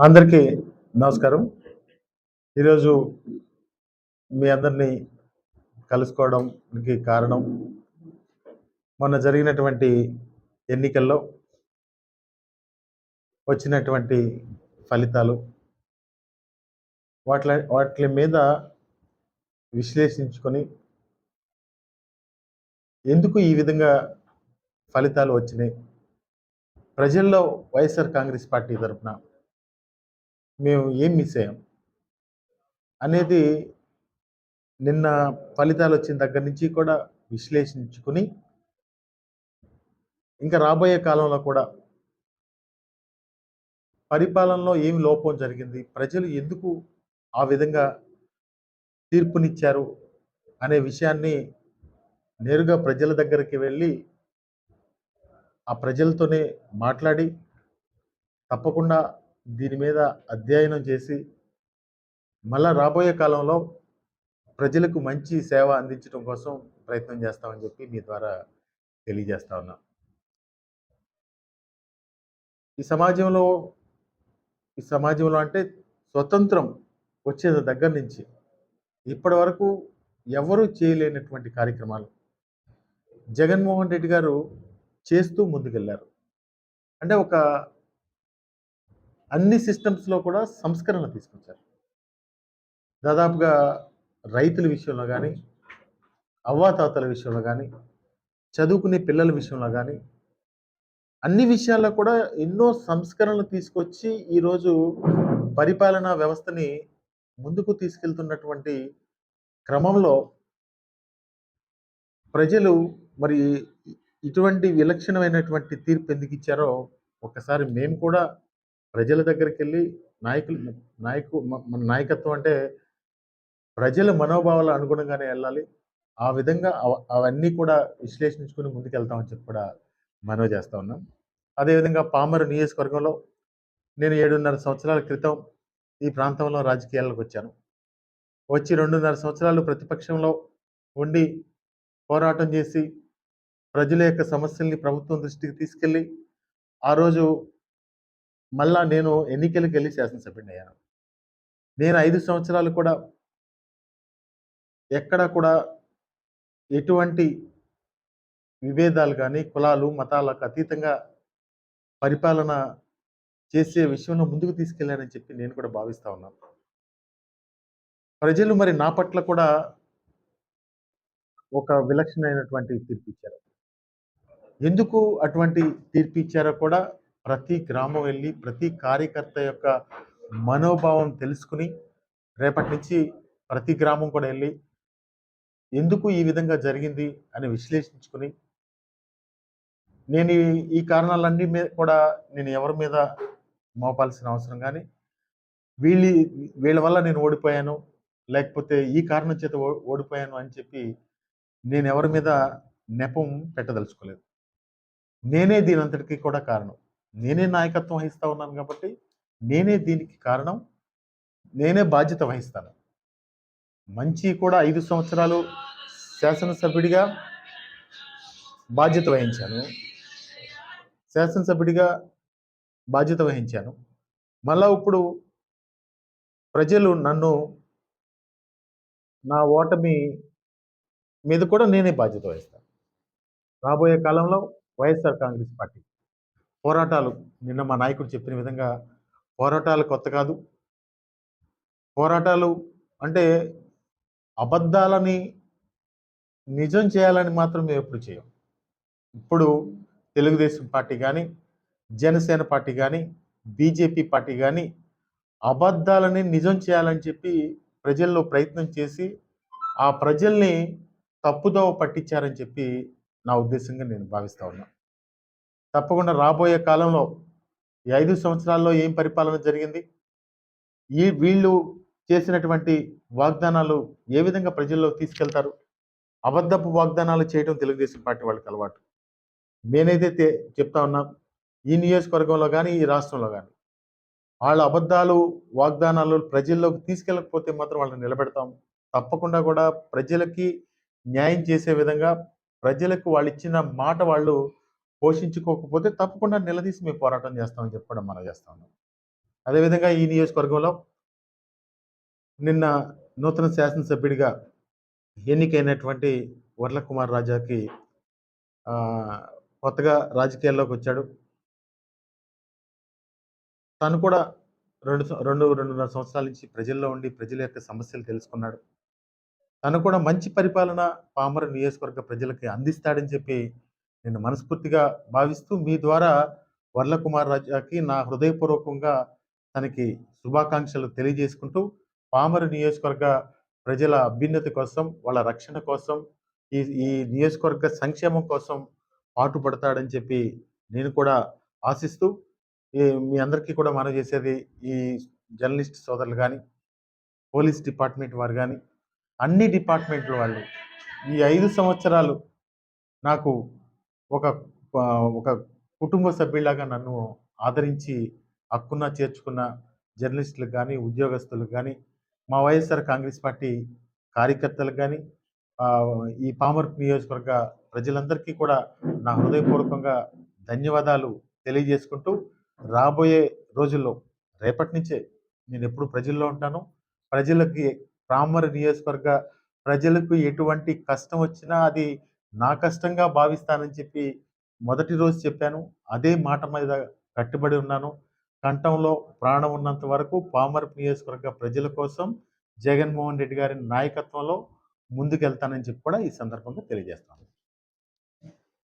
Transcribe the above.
అందరికీ నమస్కారం. ఈరోజు మీ అందరినీ కలుసుకోవడానికి కారణం, మొన్న జరిగినటువంటి ఎన్నికల్లో వచ్చినటువంటి ఫలితాలు, వాట్లి మీద విశ్లేషించుకొని, ఎందుకు ఈ విధంగా ఫలితాలు వచ్చినాయి? ప్రజల్లో వైఎస్ఆర్ కాంగ్రెస్ పార్టీ తరపున మేము ఏం మిస్ అయ్యాం? అనేది నిన్న ఫలితాలొచ్చిన దగ్గర నుంచి కూడా విశ్లేషించుకొని, ఇంకా రాబోయే కాలంలో కూడా పరిపాలనలో ఏమి లోపం జరిగింది? ప్రజలు ఎందుకు ఆ విధంగా తీర్పునిచ్చారు? అనే విషయాన్ని నేరుగా ప్రజల దగ్గరికి వెళ్ళి, ఆ ప్రజలతోనే మాట్లాడి, తప్పకుండా దీని మీద అధ్యయనం చేసి, మళ్ళా రాబోయే కాలంలో ప్రజలకు మంచి సేవ అందించడం కోసం ప్రయత్నం చేస్తామని చెప్పి మీ ద్వారా తెలియజేస్తా ఉన్నా. ఈ సమాజంలో ఈ సమాజంలో అంటే స్వతంత్రం వచ్చే దగ్గర నుంచి ఇప్పటి వరకు ఎవరు చేయలేనటువంటి కార్యక్రమాలు జగన్మోహన్ రెడ్డి గారు చేస్తూ ముందుకెళ్లారు. అంటే ఒక అన్ని సిస్టమ్స్‌లో కూడా సంస్కరణ తీసుకొచ్చారు. దాదాపుగా రైతుల విషయంలో గాని, అవ్వాతాతల విషయంలో గాని, చదువుకునే పిల్లల విషయంలో గాని, అన్ని విషయాల్లో కూడా ఎన్నో సంస్కరణలు తీసుకొచ్చి ఈరోజు పరిపాలనా వ్యవస్థని ముందుకు తీసుకెళ్తున్నటువంటి క్రమంలో ప్రజలు మరి ఇటువంటి విలక్షణమైనటువంటి తీర్పు ఎందుకిచ్చారో ఒక్కసారి మేము కూడా ప్రజల దగ్గరికెళ్ళి నాయకులు మన నాయకత్వం అంటే ప్రజల మనోభావాల అనుగుణంగానే వెళ్ళాలి. ఆ విధంగా అవన్నీ కూడా విశ్లేషించుకొని ముందుకెళ్తామని చెప్పి కూడా మనవి చేస్తా ఉన్నాం. అదేవిధంగా పామరు నియోజకవర్గంలో నేను 7.5 సంవత్సరాల క్రితం ఈ ప్రాంతంలో రాజకీయాల్లోకి వచ్చాను. వచ్చి 2.5 సంవత్సరాలు ప్రతిపక్షంలో ఉండి పోరాటం చేసి ప్రజల యొక్క సమస్యల్ని ప్రభుత్వం దృష్టికి తీసుకెళ్ళి, ఆ రోజు మళ్ళా నేను ఎన్నికలకెళ్ళి శాసనసభ్యుడినయ్యాను. నేను 5 సంవత్సరాలు కూడా ఎక్కడ కూడా ఎటువంటి విభేదాలు గాని, కులాలు, మతాలకు అతీతంగా పరిపాలన చేసే విషయంలో ముందుకు తీసుకెళ్లానని చెప్పి నేను కూడా భావిస్తా ఉన్నాను. ప్రజలు మరి నా పట్ల కూడా ఒక విలక్షణమైనటువంటి తీర్పిచ్చారు. ఎందుకు అటువంటి తీర్పిచ్చారో కూడా ప్రతి గ్రామం వెళ్లి, ప్రతి కార్యకర్త యొక్క మనోభావం తెలుసుకొని, రేపటి నుంచి ప్రతి గ్రామం కూడా ఎళ్లి, ఎందుకు ఈ విధంగా జరిగింది అని విశ్లేషించుకొని, నేను ఈ కారణాలన్నీ కూడా నేను ఎవరి మీద మోపాల్సిన అవసరం గాని, వీళ్ళి వీళ్ళ వల్ల నేను ఓడిపోయాను, లేకపోతే ఈ కారణం చేత ఓడిపోయాను అని చెప్పి నేనెవరి మీద నెపం పెట్టదలుచుకోలేదు. నేనే దీనంతటికి కూడా కారణం. నేనే నాయకత్వం వహిస్తా ఉన్నాను కాబట్టి, నేనే దీనికి కారణం. నేనే బాధ్యత వహిస్తాను. మంచి కూడా 5 సంవత్సరాలు శాసనసభ్యుడిగా బాధ్యత వహించాను. శాసనసభ్యుడిగా బాధ్యత వహించాను. మళ్ళా ఇప్పుడు ప్రజలు నన్ను నా ఓటమి మీద కూడా నేనే బాధ్యత వహిస్తాను. రాబోయే కాలంలో వైఎస్ఆర్ కాంగ్రెస్ పార్టీ పోరాటాలు నిన్న మా నాయకుడు చెప్పిన విధంగా పోరాటాలు కొత్త కాదు. పోరాటాలు అంటే అబద్ధాలని నిజం చేయాలని మాత్రం మేము ఎప్పుడు చేయం. ఇప్పుడు తెలుగుదేశం పార్టీ గాని, జనసేన పార్టీ గాని, బీజేపీ పార్టీ గాని అబద్ధాలని నిజం చేయాలని చెప్పి ప్రజల్లో ప్రయత్నం చేసి, ఆ ప్రజల్ని తప్పుదోవ పట్టించారని చెప్పి నా ఉద్దేశంగా నేను భావిస్తా ఉన్నా. తప్పకుండా రాబోయే కాలంలో ఈ 5 సంవత్సరాల్లో ఏం పరిపాలన జరిగింది? వీళ్ళు చేసినటువంటి వాగ్దానాలు ఏ విధంగా ప్రజల్లోకి తీసుకెళ్తారు? అబద్ధపు వాగ్దానాలు చేయడం తెలుగుదేశం పార్టీ వాళ్ళకి అలవాటు. నేనైతే చెప్తా ఉన్నా, ఈ నియోజకవర్గంలో గాని, ఈ రాష్ట్రంలో గాని, వాళ్ళ అబద్ధాలు, వాగ్దానాలు ప్రజల్లోకి తీసుకెళ్ళకపోతే మాత్రం వాళ్ళని నిలబెడతాం. తప్పకుండా కూడా ప్రజలకి న్యాయం చేసే విధంగా, ప్రజలకు వాళ్ళిచ్చిన మాట వాళ్ళు పోషించుకోకపోతే తప్పకుండా నిలదీసి మేము పోరాటం చేస్తామని చెప్పి కూడా మనవి చేస్తా ఉన్నాం. అదేవిధంగా ఈ నియోజకవర్గంలో నిన్న నూతన శాసనసభ్యుడిగా ఎన్నికైనటువంటి వర్ల కుమార్ రాజాకి ఆహ్, కొత్తగా రాజకీయాల్లోకొచ్చాడు. తను కూడా 2, 2.5 సంవత్సరాల నుంచి ప్రజల్లో ఉండి ప్రజల యొక్క సమస్యలు తెలుసుకున్నాడు. తను కూడా మంచి పరిపాలన పామరు నియోజకవర్గ ప్రజలకి అందిస్తాడని చెప్పి నేను మనస్ఫూర్తిగా భావిస్తూ మీ ద్వారా వర్ల కుమార్ రాజాకి నా హృదయపూర్వకంగా తనకి శుభాకాంక్షలు తెలియజేసుకుంటూ పామరు నియోజకవర్గ ప్రజల అభ్యున్నతి కోసం, వాళ్ళ రక్షణ కోసం, ఈ ఈ నియోజకవర్గ సంక్షేమం కోసం పాటుపడతాడని చెప్పి నేను కూడా ఆశిస్తూ మీ అందరికీ కూడా మనవి చేసేది ఈ జర్నలిస్ట్ సోదరులు గాని, పోలీస్ డిపార్ట్‌మెంట్ వారు గాని, అన్ని డిపార్ట్‌మెంట్‌ల వాళ్ళు ఈ 5 సంవత్సరాలు నాకు ఒక ఒక కుటుంబ సభ్యుడిలాగా నన్ను ఆదరించి హక్కున చేర్చుకున్న జర్నలిస్టులకు గాని, ఉద్యోగస్తులకు గాని, మా వైఎస్ఆర్ కాంగ్రెస్ పార్టీ కార్యకర్తలకు గాని, ఈ పామర్పు నియోజకవర్గ ప్రజలందరికీ కూడా నా హృదయపూర్వకంగా ధన్యవాదాలు తెలియజేసుకుంటూ, రాబోయే రోజుల్లో రేపటి నుంచే నేనెప్పుడు ప్రజల్లో ఉంటాను. ప్రజలకి పామర్ నియోజకవర్గ ప్రజలకు ఎటువంటి కష్టం వచ్చినా అది నా కష్టంగా భావిస్తానని చెప్పి మొదటి రోజు చెప్పాను. అదే మాట మీద కట్టుబడి ఉన్నాను. కంఠంలో ప్రాణం ఉన్నంత వరకు పామర్పు నియోజకవర్గ ప్రజల కోసం జగన్మోహన్ రెడ్డి గారి నాయకత్వంలో ముందుకెళ్తానని చెప్పి కూడా ఈ సందర్భంగా తెలియజేస్తాను.